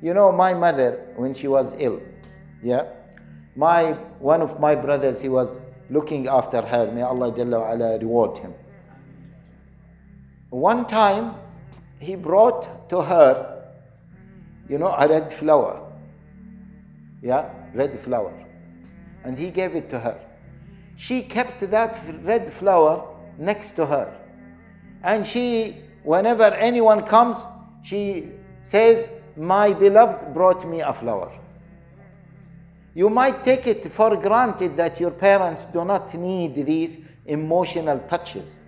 You know, my mother, when she was ill, yeah, one of my brothers, he was looking after her. May Allah Jalla wa Ala reward him. One time, he brought to her, you know, a red flower. Yeah, red flower. And he gave it to her. She kept that red flower next to her. And she, whenever anyone comes, she says, my beloved brought me a flower. You might take it for granted that your parents do not need these emotional touches.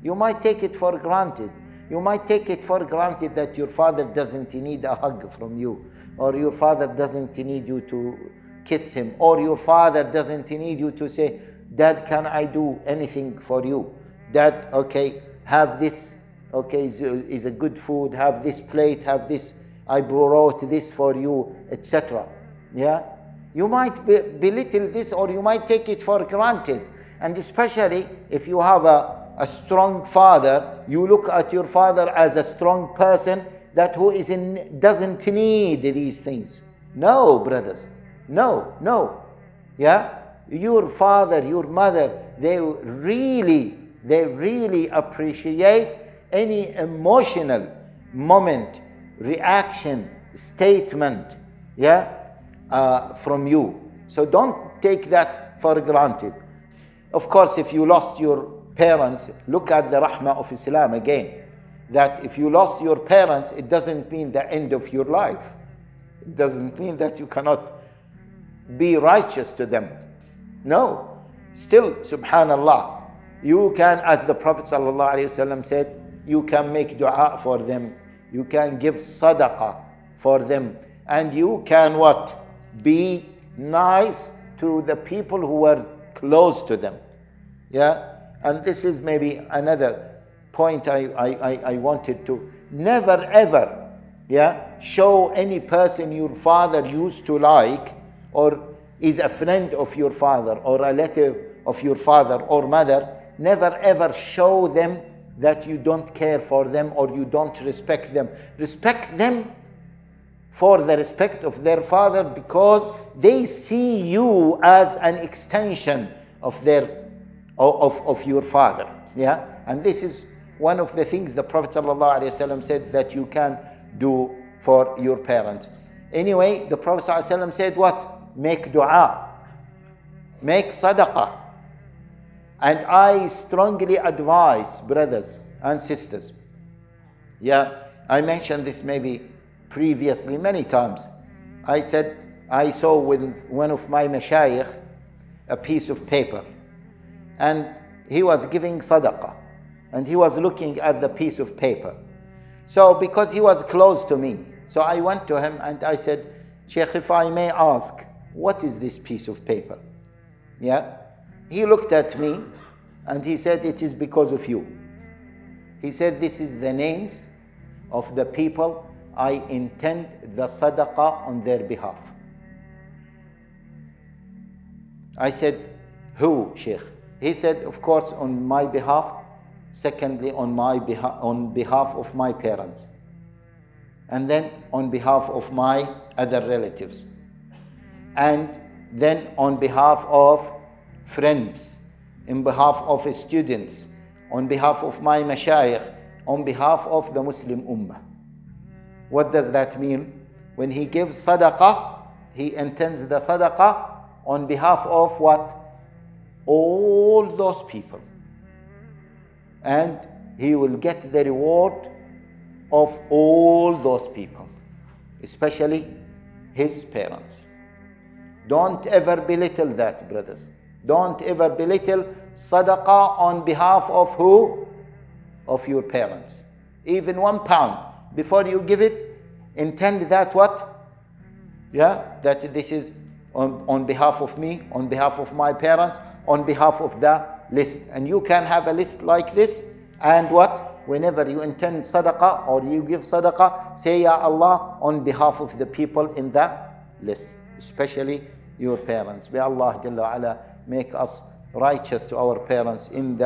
You might take it for granted. You might take it for granted that your father doesn't need a hug from you, or your father doesn't need you to kiss him, or your father doesn't need you to say, Dad, can I do anything for you? Dad, okay, have this, okay, is a good food, have this plate, have this, I brought this for you, etc. Yeah? You might belittle this, or you might take it for granted. And especially if you have a strong father, you look at your father as a strong person that doesn't need these things. No, brothers. No. Yeah? Your father, your mother, they really appreciate any emotional moment, reaction, statement, yeah, from you. So don't take that for granted. Of course, if you lost your parents, look at the rahmah of Islam again. That if you lost your parents, it doesn't mean the end of your life. It doesn't mean that you cannot be righteous to them. No. Still, subhanallah, you can, as the Prophet ﷺ said, you can make dua for them. You can give sadaqah for them. And you can what? Be nice to the people who were close to them. Yeah? And this is maybe another point I wanted to. Never ever, yeah, show any person your father used to like, or is a friend of your father, or a relative of your father or mother. Never ever show them that you don't care for them or you don't respect them. Respect them for the respect of their father, because they see you as an extension of your father. Yeah? And this is one of the things the Prophet ﷺ said that you can do for your parents. Anyway, the Prophet ﷺ said what? Make dua. Make sadaqah. And I strongly advise, brothers and sisters. Yeah, I mentioned this maybe previously many times. I said I saw with one of my mashayikh a piece of paper, and he was giving sadaqah, and he was looking at the piece of paper. So because he was close to me, so I went to him and I said, Sheikh, if I may ask, what is this piece of paper? Yeah? He looked at me and he said, it is because of you. He said, this is the names of the people I intend the sadaqah on their behalf. I said, who, Sheikh? He said, of course, on my behalf. Secondly, on behalf of my parents. And then on behalf of my other relatives. And then on behalf of friends, on behalf of students, on behalf of my mashayikh, on behalf of the Muslim ummah. What does that mean? When he gives sadaqah, he intends the sadaqah on behalf of what? All those people. And he will get the reward of all those people, especially his parents. Don't ever belittle that, brothers. Don't ever belittle sadaqah on behalf of who? Of your parents. Even £1. Before you give it, intend that what? Yeah, that this is on behalf of me, on behalf of my parents, on behalf of the list. And you can have a list like this, and what? Whenever you intend sadaqah or you give sadaqah, say, Ya Allah, on behalf of the people in the list, especially your parents. May Allah Jalla wa Ala make us righteous to our parents in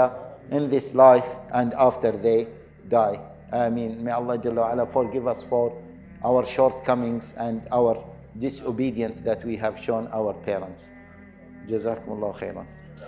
this life and after they die. Ameen. May Allah Jalla wa Ala forgive us for our shortcomings and our disobedience that we have shown our parents. Jazakumullah khairan.